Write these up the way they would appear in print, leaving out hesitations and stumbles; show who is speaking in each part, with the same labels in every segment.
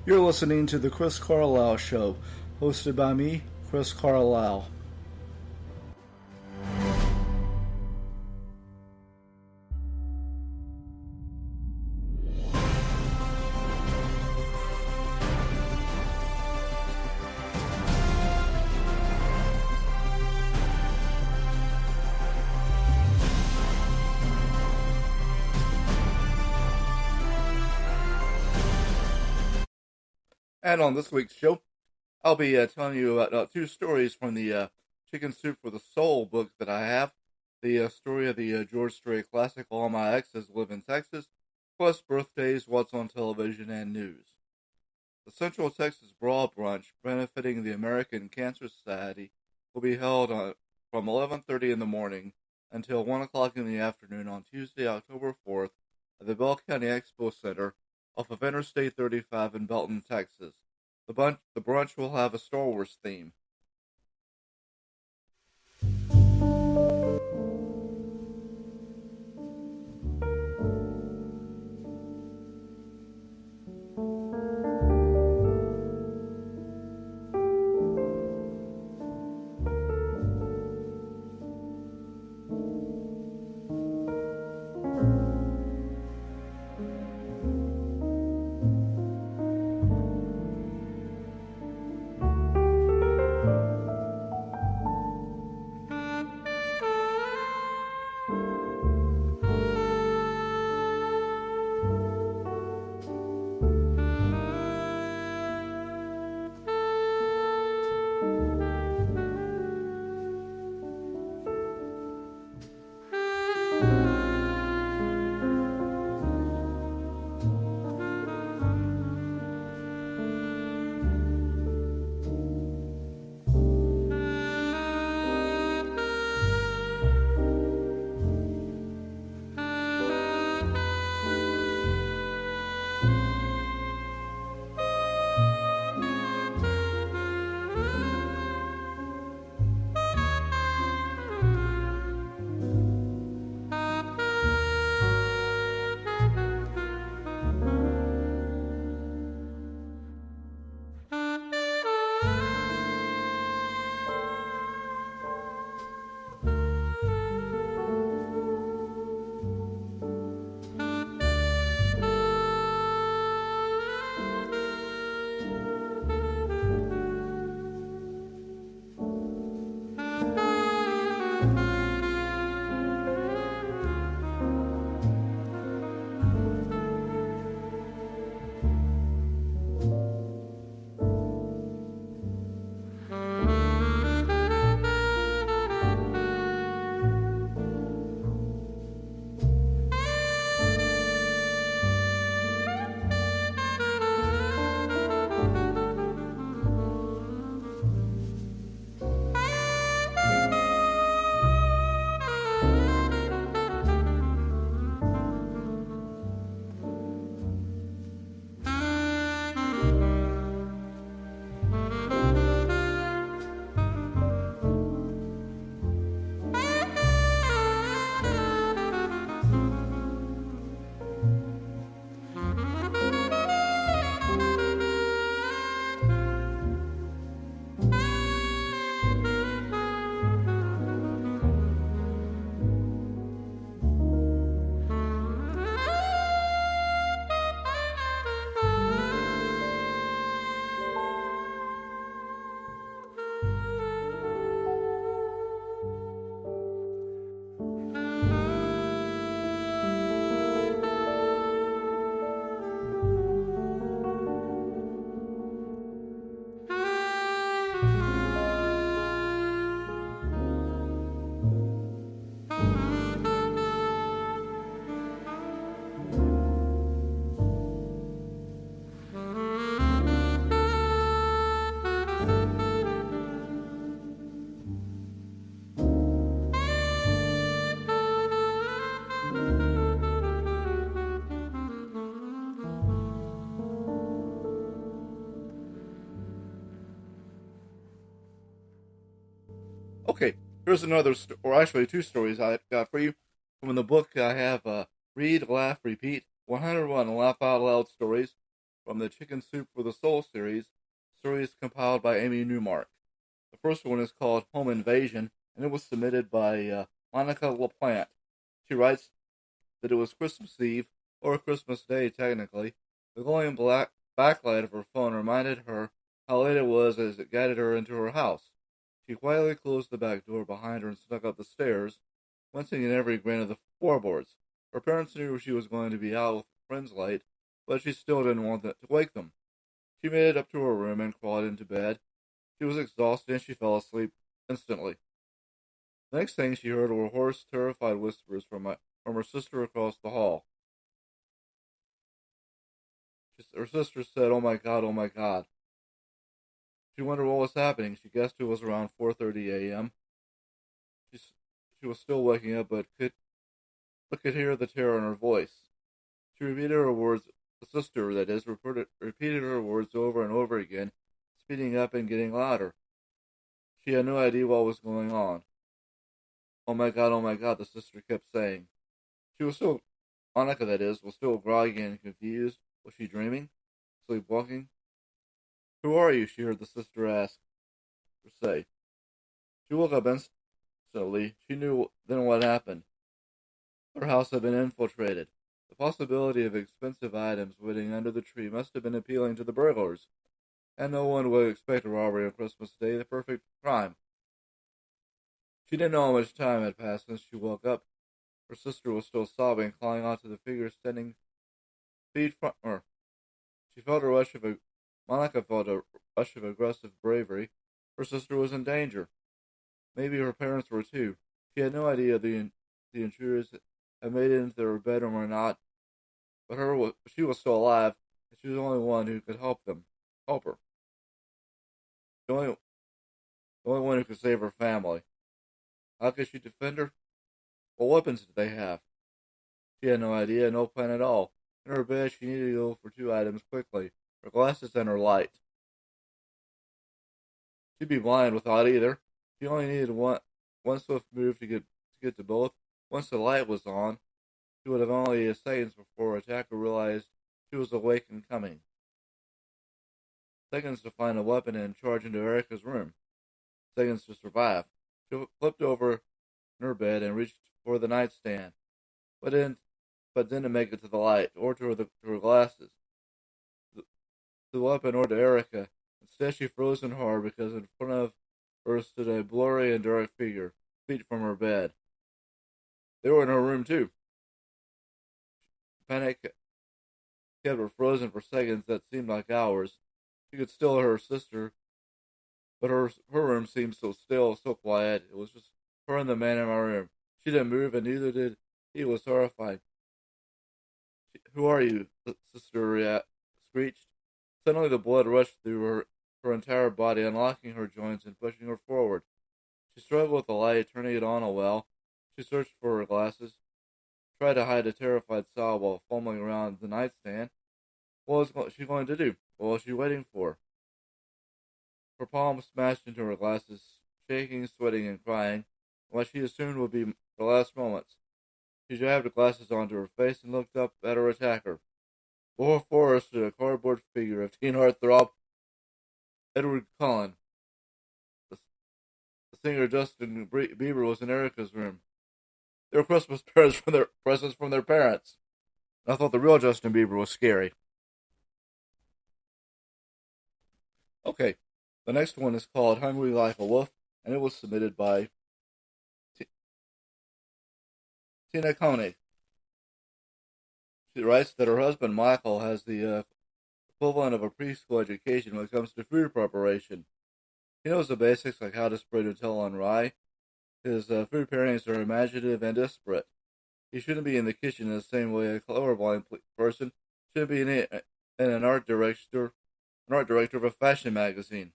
Speaker 1: You're listening to The Chris Carlisle Show, hosted by me, Chris Carlisle. And on this week's show, I'll be telling you about two stories from the Chicken Soup for the Soul book that I have. The story of the George Strait classic All My Exes Live in Texas, plus birthdays, what's on television, and news. The Central Texas Brawl Brunch, benefiting the American Cancer Society, will be held from 11:30 in the morning until 1 o'clock in the afternoon on Tuesday, October 4th, at the Bell County Expo Center off of Interstate 35 in Belton, Texas. The brunch will have a Star Wars theme. Okay, here's another, or actually two stories I got for you. From the book I have Read, Laugh, Repeat, 101 Laugh Out Loud Stories from the Chicken Soup for the Soul series, stories compiled by Amy Newmark. The first one is called Home Invasion, and it was submitted by Monica LaPlante. She writes that it was Christmas Eve, or Christmas Day technically. The glowing black backlight of her phone reminded her how late it was as it guided her into her house. She quietly closed the back door behind her and snuck up the stairs, wincing in every grain of the floorboards. Her parents knew she was going to be out with friends late, but she still didn't want to wake them. She made it up to her room and crawled into bed. She was exhausted and she fell asleep instantly. The next thing she heard were hoarse, terrified whispers from her sister across the hall. Her sister said, "Oh my God, oh my God." She wondered what was happening. She guessed it was around 4:30 a.m. She was still waking up, but could hear the terror in her voice. She repeated her words, the sister, that is, repeated her words over and over again, speeding up and getting louder. She had no idea what was going on. Oh my God, the sister kept saying. She was still, Monica, that is, was still groggy and confused. Was she dreaming? Sleepwalking? "Who are you?" she heard the sister ask or say. She woke up instantly. She knew then what happened. Her house had been infiltrated. The possibility of expensive items waiting under the tree must have been appealing to the burglars, and no one would expect a robbery on Christmas Day, the perfect crime. She didn't know how much time had passed since she woke up. Her sister was still sobbing, clinging onto the figure standing feet from her. She felt a rush of Monica felt a rush of aggressive bravery. Her sister was in danger. Maybe her parents were too. She had no idea the intruders had made it into her bedroom or not, but she was still alive, and she was the only one who could help her. The only, the only one who could save her family. How could she defend her? What weapons did they have? She had no idea, no plan at all. In her bed, she needed to go for two items quickly: her glasses and her light. She'd be blind without either. She only needed one swift move to get to both. Once the light was on, she would have only seconds before her attacker realized she was awake and coming. Seconds to find a weapon and charge into Erica's room. Seconds to survive. She flipped over in her bed and reached for the nightstand, but didn't make it to the light or to her glasses, the weapon, or to Erica. Instead, she froze in horror because in front of her stood a blurry and dark figure, feet from her bed. They were in her room too. Panic kept her frozen for seconds that seemed like hours. She could still hear her sister, but her room seemed so still, so quiet. It was just her and the man in my room. She didn't move, and neither did he. Was horrified. "Who are you?" the sister screeched. Suddenly the blood rushed through her entire body, unlocking her joints and pushing her forward. She struggled with the light, turning it on a while. She searched for her glasses, tried to hide a terrified sob while fumbling around the nightstand. What was she going to do? What was she waiting for? Her palms smashed into her glasses, shaking, sweating, and crying, what she assumed would be the last moments. She jabbed the glasses onto her face and looked up at her attacker. Before her stood a cardboard figure of teen heartthrob Edward Cullen. The singer Justin Bieber was in Erica's room. They were Christmas presents from their parents. I thought the real Justin Bieber was scary. Okay, the next one is called Hungry Like a Wolf, and it was submitted by Tina Koenig. She writes that her husband Michael has the equivalent of a preschool education when it comes to food preparation. He knows the basics like how to spread Nutella on rye. His food pairings are imaginative and disparate. He shouldn't be in the kitchen in the same way a colorblind person should be in an art director of a fashion magazine.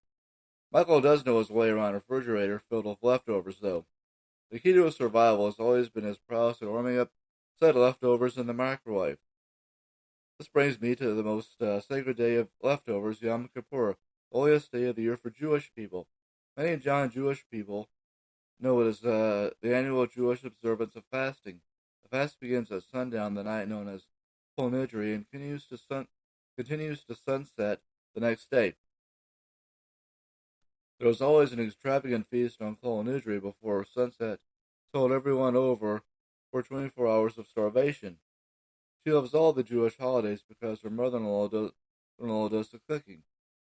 Speaker 1: Michael does know his way around a refrigerator filled with leftovers, though. The key to his survival has always been his prowess at warming up said leftovers in the microwave. This brings me to the most sacred day of leftovers, Yom Kippur, the holiest day of the year for Jewish people. Many non-Jewish people know it as the annual Jewish observance of fasting. The fast begins at sundown, the night known as Kol Nidri, and continues to continues to sunset the next day. There was always an extravagant feast on Kol Nidre before sunset told everyone over for 24 hours of starvation. She loves all the Jewish holidays because her mother-in-law does the cooking.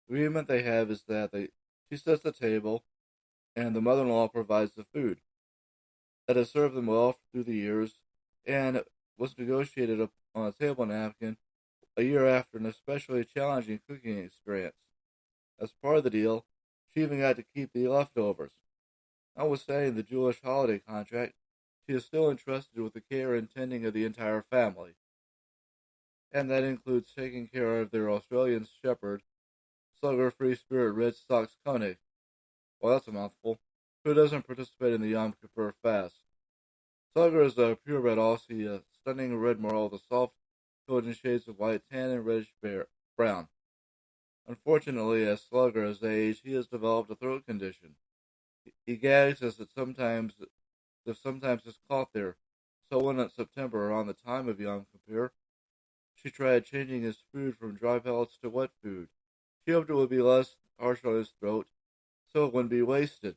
Speaker 1: The agreement they have is that she sets the table and the mother-in-law provides the food. That has served them well through the years and was negotiated on a table napkin a year after an especially challenging cooking experience. As part of the deal, she even got to keep the leftovers. Notwithstanding the Jewish holiday contract, she is still entrusted with the care and tending of the entire family, and that includes taking care of their Australian shepherd, Slugger Free Spirit Red Sox Koenig. Well, that's a mouthful. Who doesn't participate in the Yom Kippur fast? Slugger is a purebred Aussie, a stunning red merle with a soft coat in shades of white, tan, and reddish brown. Unfortunately, as Slugger has aged, he has developed a throat condition. He gags as if sometimes is caught there. So one in September, around the time of Yom Kippur, she tried changing his food from dry pellets to wet food. She hoped it would be less harsh on his throat, so it wouldn't be wasted.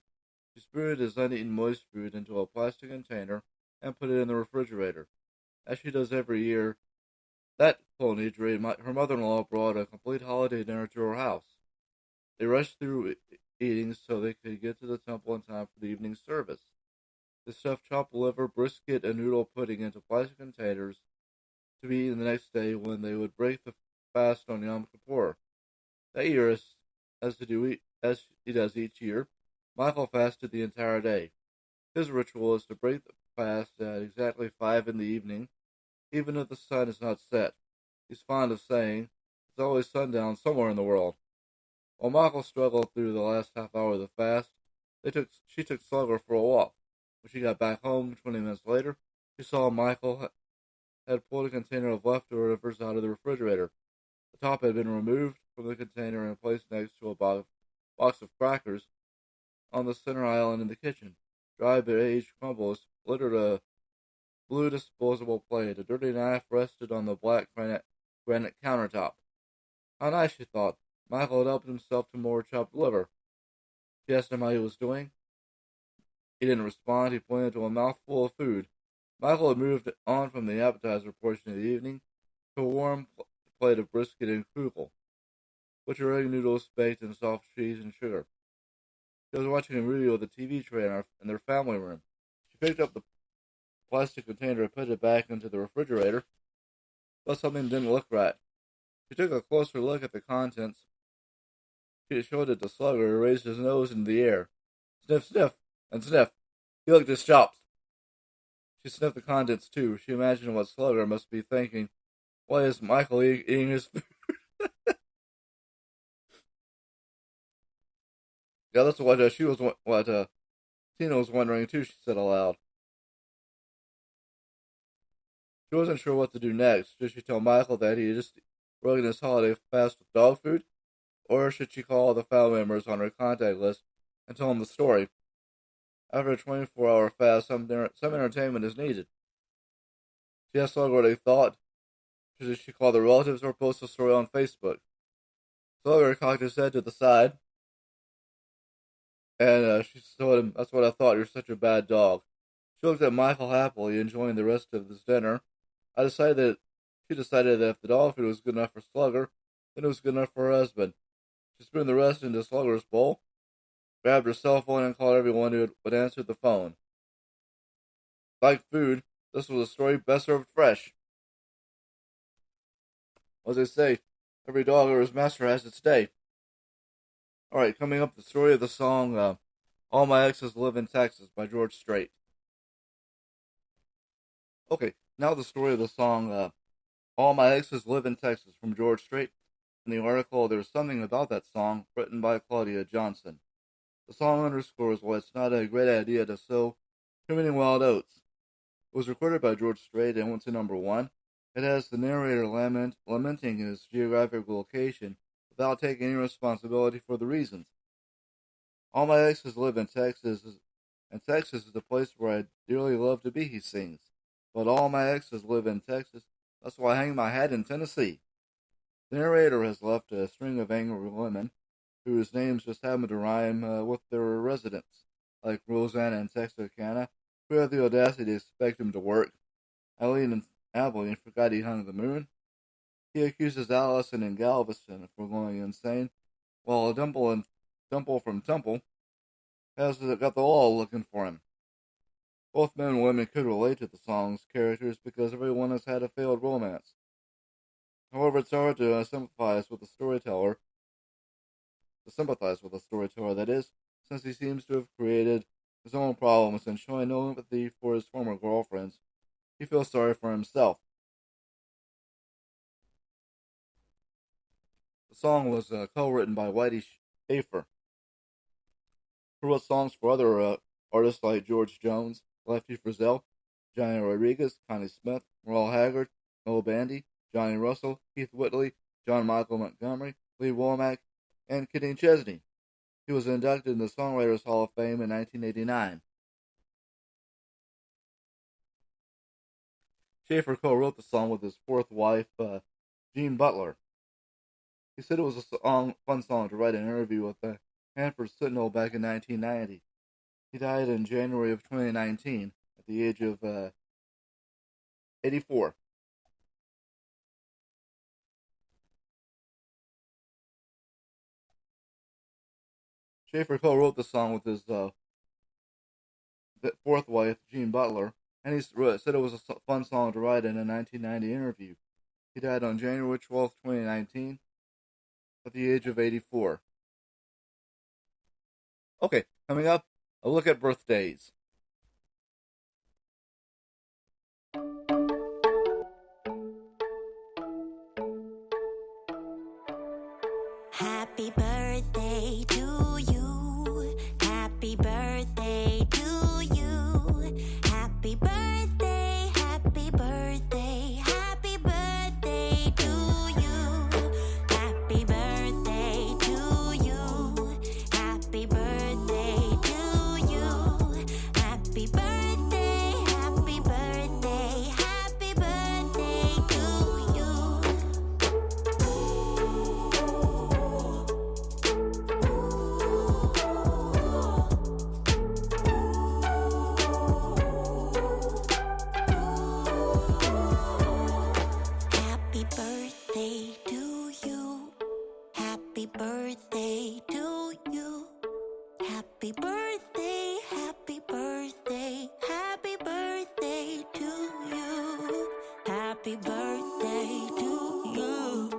Speaker 1: She spewed his uneaten moist food into a plastic container and put it in the refrigerator. As she does every year, that her mother-in-law brought a complete holiday dinner to her house. They rushed through eating so they could get to the temple in time for the evening service. They stuffed chopped liver, brisket, and noodle pudding into plastic containers to be eaten the next day when they would break the fast on Yom Kippur. That year, as he does each year, Michael fasted the entire day. His ritual is to break the fast at exactly 5 in the evening, even if the sun is not set. He's fond of saying, "It's always sundown somewhere in the world." While Michael struggled through the last half hour of the fast, she took Slugger for a walk. When she got back home 20 minutes later, she saw Michael had pulled a container of leftovers out of the refrigerator. The top had been removed from the container and placed next to a box of crackers on the center island in the kitchen. Dry beige crumbles littered a blue disposable plate. A dirty knife rested on the black granite countertop. How nice, she thought. Michael had helped himself to more chopped liver. She asked him how he was doing. He didn't respond. He pointed to a mouthful of food. Michael had moved on from the appetizer portion of the evening to a warm plate of brisket and kugel, which are egg noodles baked in soft cheese and sugar. She was watching a movie with a TV tray in their family room. She picked up the plastic container and put it back into the refrigerator, but something didn't look right. She took a closer look at the contents. She showed it to Slugger, who raised his nose into the air. Sniff, sniff, and sniff. He licked his chops. She sniffed the contents too. She imagined what Slugger must be thinking. Why is Michael eating his food? Yeah, that's what Tina was wondering too. She said aloud. She wasn't sure what to do next. Should she tell Michael that he had just broken his holiday fast with dog food, or should she call the family members on her contact list and tell them the story? After a 24-hour fast, some entertainment is needed. She asked Slugger what he thought. Should she call the relatives or post the story on Facebook? Slugger cocked his head to the side, and she told him, "That's what I thought. You're such a bad dog." She looked at Michael happily, enjoying the rest of his dinner. She decided that if the dog food was good enough for Slugger, then it was good enough for her husband. She spooned the rest into Slugger's bowl, grabbed her cell phone, and called everyone who would answer the phone. Like food, this was a story best served fresh. As they say, every dog or his master has its day. Alright, coming up, the story of the song All My Exes Live in Texas by George Strait. Okay, now the story of the song All My Exes Live in Texas from George Strait. In the article, there's something about that song written by Claudia Johnson. The song underscores why it's not a great idea to sow too many wild oats. It was recorded by George Strait and went to number one. It has the narrator lamenting his geographic location without taking any responsibility for the reasons. All my exes live in Texas, and Texas is the place where I dearly love to be, he sings. But all my exes live in Texas, that's why I hang my hat in Tennessee. The narrator has left a string of angry women whose names just happen to rhyme with their residence, like Rosanna and Texarkana, who have the audacity to expect him to work. Eileen and Abilene forgot he hung the moon. He accuses Allison and Galveston for going insane, while Dimple and Dimple from Temple has got the law looking for him. Both men and women could relate to the song's characters because everyone has had a failed romance. However, it's hard to sympathize with a storyteller, that is, since he seems to have created his own problems and showing no empathy for his former girlfriends. He feels sorry for himself. The song was co-written by Whitey Schaefer, who wrote songs for other artists like George Jones, Lefty Frizzell, Johnny Rodriguez, Connie Smith, Merle Haggard, Noel Bandy, Johnny Russell, Keith Whitley, John Michael Montgomery, Lee Womack, and Kenny Chesney. He was inducted in the Songwriters Hall of Fame in 1989. Schaefer co-wrote the song with his fourth wife, Jean Butler. He said it was a fun song to write an interview with the Hanford Sentinel back in 1990. He died in January of 2019 at the age of 84. Schaefer co-wrote the song with his fourth wife, Jean Butler, and he said it was a fun song to write in a 1990 interview. He died on January 12, 2019, at the age of 84. Okay, coming up, a look at birthdays.
Speaker 2: Happy birthday to you. Happy birthday to you. Happy birthday, happy birthday, happy birthday to you. Happy birthday to you. Happy birthday to you. Happy birthday, happy birthday, happy birthday to you. Happy birthday to you. Happy birthday to you. Happy birthday, happy birthday, happy birthday to you. Happy birthday to you. Happy birthday to you. Happy birthday, happy birthday, happy birthday to you. Happy birthday to you.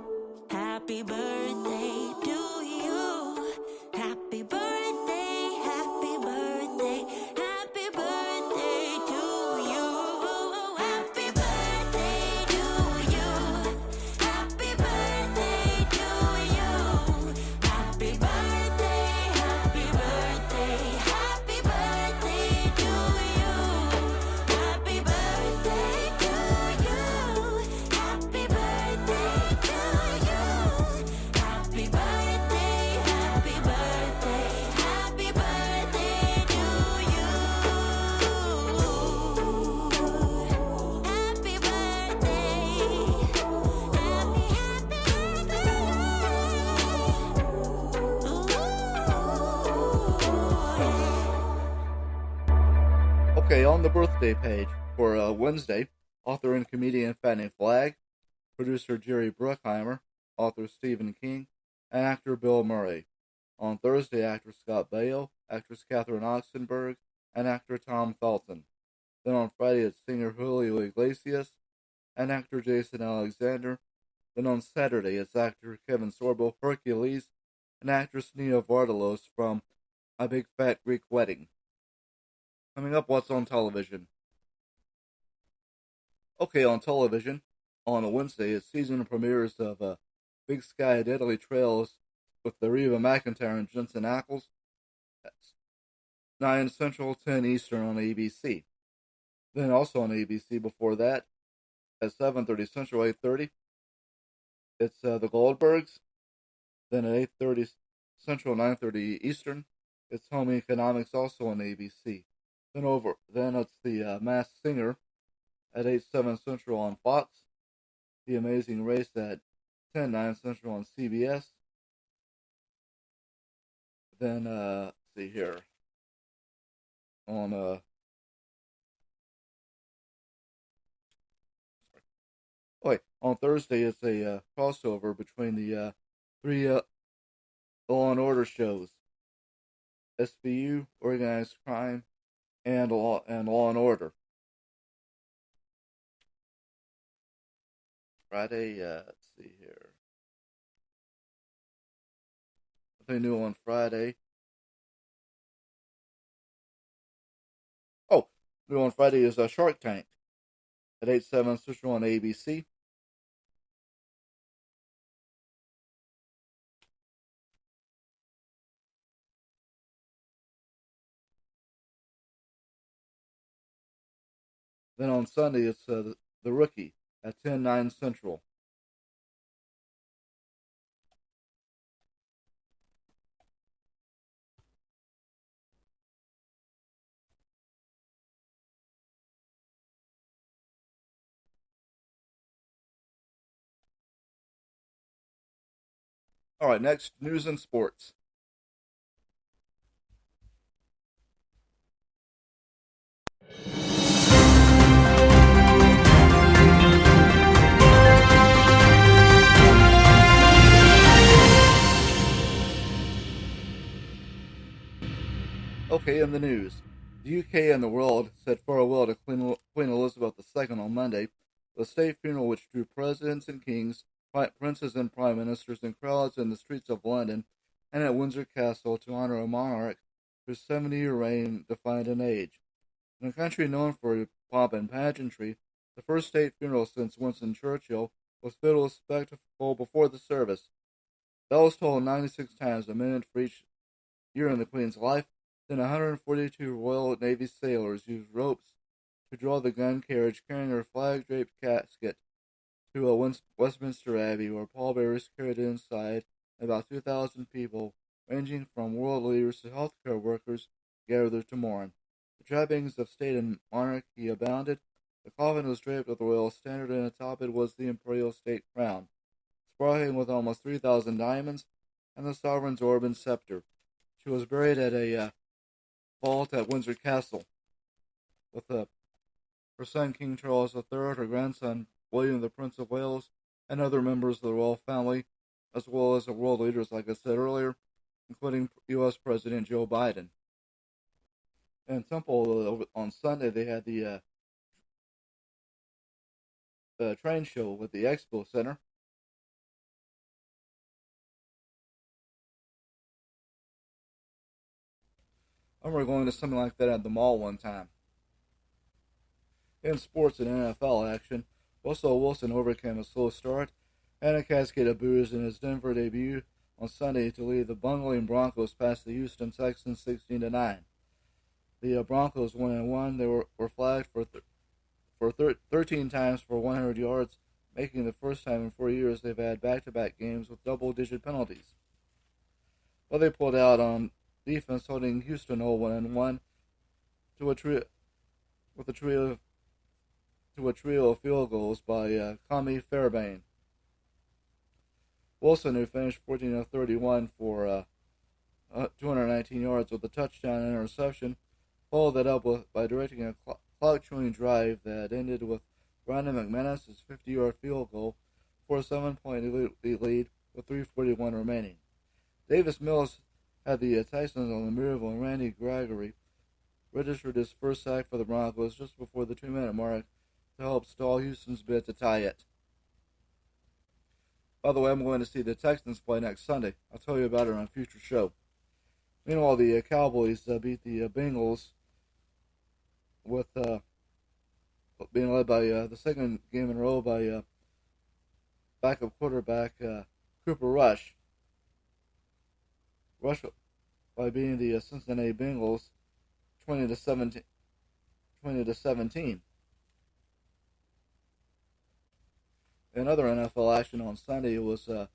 Speaker 2: Happy birthday to you. Happy birthday, happy birthday, happy birthday to you. Happy birthday to you. Happy birthday to you. Happy birthday, happy birthday, happy birthday to you. Happy
Speaker 1: Okay, on the birthday page for Wednesday, author and comedian Fannie Flagg, producer Jerry Bruckheimer, author Stephen King, and actor Bill Murray. On Thursday, actor Scott Baio, actress Catherine Oxenberg, and actor Tom Felton. Then on Friday, it's singer Julio Iglesias and actor Jason Alexander. Then on Saturday, it's actor Kevin Sorbo, Hercules, and actress Nia Vardalos from A Big Fat Greek Wedding. Coming up, what's on television? Okay, on television, on a Wednesday, it's season premieres of Big Sky Deadly Trails with Reba McEntire and Jensen Ackles. That's 9 Central, 10 Eastern on ABC. Then also on ABC before that, at 7:30 Central, 8:30, it's The Goldbergs. Then at 8:30 Central, 9:30 Eastern, it's Home Economics, also on ABC. Then it's The Masked Singer at 8/7 Central on Fox. The Amazing Race at 10, 9 Central on CBS. Then, let's see here. On, on Thursday, it's a crossover between the three Law and Order shows: SVU, Organized Crime, and Law and Order. Friday, let's see here. Nothing new on Friday. Oh, new on Friday is Shark Tank at 8/7 Central on ABC. Then on Sunday, it's the Rookie at 10/9 Central. All right, next news and sports. Okay, in the news, the UK and the world said farewell to Queen Elizabeth II on Monday, the state funeral which drew presidents and kings, princes and prime ministers, and crowds in the streets of London and at Windsor Castle to honor a monarch whose 70-year reign defined an age. In a country known for pomp and pageantry, the first state funeral since Winston Churchill was filled with spectacle before the service. Bells tolled 96 times a minute for each year in the Queen's life. Then 142 Royal Navy sailors used ropes to draw the gun carriage carrying her flag-draped casket to Westminster Abbey, where pallbearers carried it inside, and about 2,000 people, ranging from world leaders to healthcare workers, gathered to mourn. The trappings of state and monarchy abounded. The coffin was draped with the royal standard, and atop it was the imperial state crown, sparkling with almost 3,000 diamonds, and the sovereign's orb and scepter. She was buried at a vault at Windsor Castle, with her son King Charles III, her grandson William the Prince of Wales, and other members of the royal family, as well as the world leaders, like I said earlier, including U.S. President Joe Biden. In Temple on Sunday, they had the train show with the Expo Center. I remember going to something like that at the mall one time. In sports and NFL action, Russell Wilson overcame a slow start and a cascade of boos in his Denver debut on Sunday to lead the bungling Broncos past the Houston Texans 16-9. The Broncos won and won. They were flagged for 13 times for 100 yards, making the first time in 4 years they've had back-to-back games with double-digit penalties. But they pulled out on defense, holding Houston 0-1 to a trio of field goals by Kami Fairbairn. Wilson, who finished 14 of 31 for 219 yards with a touchdown and interception, followed that up by directing a clock-chewing drive that ended with Brandon McManus' 50-yard field goal for a 7-point lead with 3:41 remaining. Davis Mills had the Titans on the move when Randy Gregory registered his first sack for the Broncos just before the 2-minute mark to help stall Houston's bid to tie it. By the way, I'm going to see the Texans play next Sunday. I'll tell you about it on a future show. Meanwhile, the Cowboys beat the Bengals with being led by the second game in a row by backup quarterback Cooper Rush. Rush by beating the Cincinnati Bengals 20-17. In other NFL action on Sunday, it was the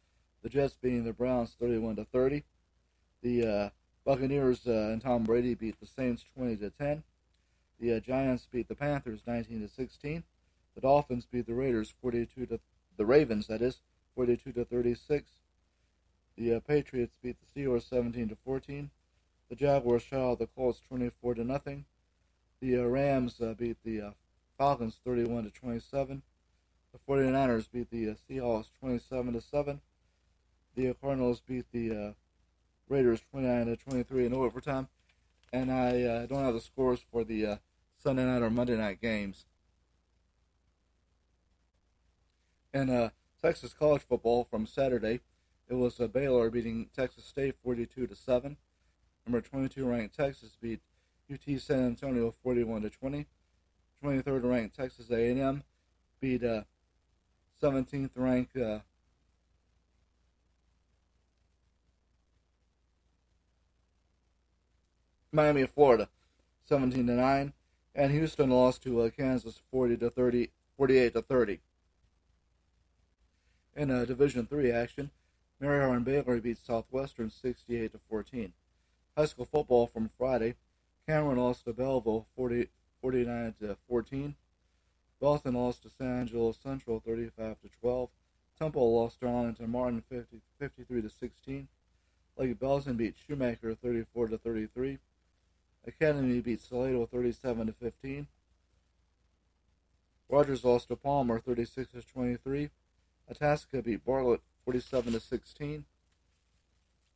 Speaker 1: Jets beating the Browns 31-30. The Buccaneers and Tom Brady beat the Saints 20-10. The Giants beat the Panthers 19-16. The Dolphins beat the Ravens 42 to 42-36. The Patriots beat the Steelers 17-14. The Jaguars shut out the Colts 24-0. The Rams beat the Falcons 31-27. The 49ers beat the Seahawks 27-7. The Cardinals beat the Raiders 29-23 in overtime. And I don't have the scores for the Sunday night or Monday night games. In Texas college football from Saturday, it was Baylor beating Texas State 42-7. Number 22 ranked Texas beat UT San Antonio 41-20. 23rd ranked Texas A&M beat 17th ranked Miami of Florida 17-9, and Houston lost to Kansas 48-30. In Division III action, Marion Baylor beat Southwestern 68-14. High school football from Friday, Cameron lost to Belleville 49-14. Belton lost to San Angelo Central 35-12. Temple lost to Arlington Martin 53-16. Lake Belton beat Shoemaker 34-33. Academy beat Salado 37-15. Rogers lost to Palmer 36-23. Itasca beat Bartlett 47-16.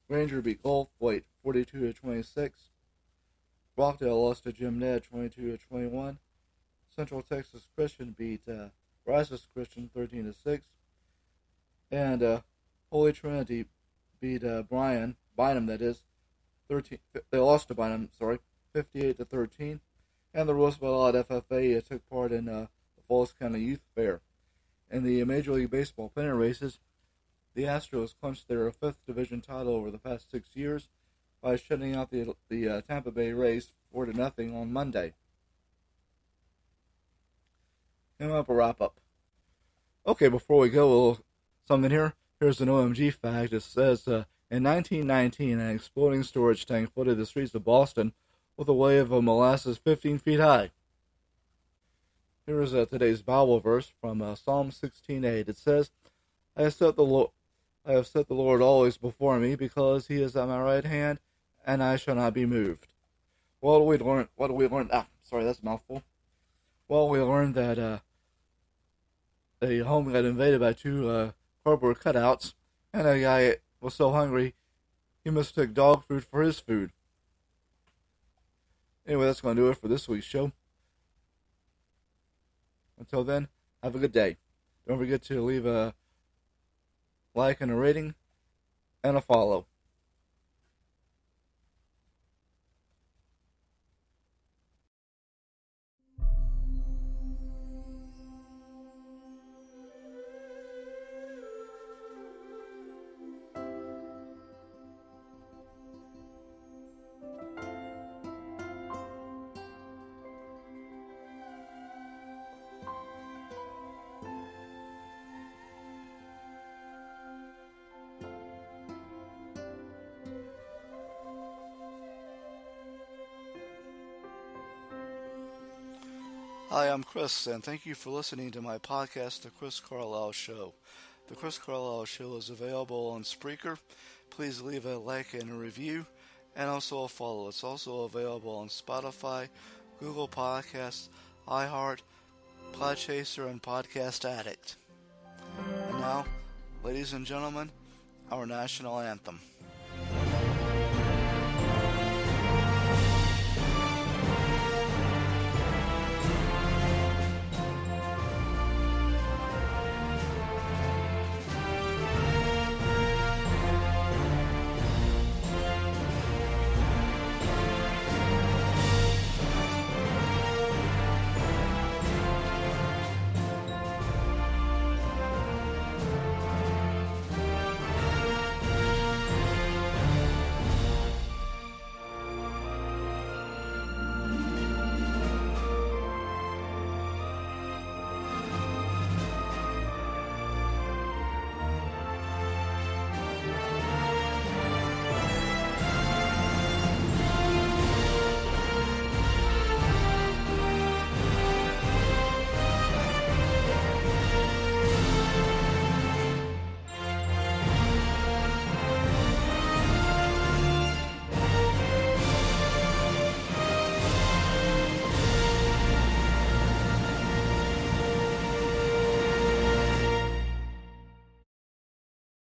Speaker 1: Granger beat Gulfweight 42-26. Rockdale lost to Jim Ned 22-21. Central Texas Christian beat Brazos Christian 13-6. And Holy Trinity beat Bynum, that is, 13. They lost to Bynum, 58-13. And the Roosevelt FFA took part in the Falls County Youth Fair. In the Major League Baseball pennant races, the Astros clinched their 5th division title over the past 6 years by shutting out the Tampa Bay Rays 4-0 on Monday. Coming up, a wrap-up. Okay, before we go, a little something here. Here's an OMG fact. It says, in 1919, an exploding storage tank flooded the streets of Boston with a wave of molasses 15 feet high. Here is today's Bible verse from Psalm 16:8. It says, I have set the Lord always before me, because he is at my right hand, and I shall not be moved. What do we learn? That's a mouthful. Well, we learned that a home got invaded by 2 cardboard cutouts, and a guy was so hungry he mistook dog food for his food. Anyway, that's going to do it for this week's show. Until then, have a good day. Don't forget to leave a like and a rating and a follow. Hi, I'm Chris, and thank you for listening to my podcast, The Chris Carlisle Show. The Chris Carlisle Show is available on Spreaker. Please leave a like and a review, and also a follow. It's also available on Spotify, Google Podcasts, iHeart, Podchaser, and Podcast Addict. And now, ladies and gentlemen, our national anthem.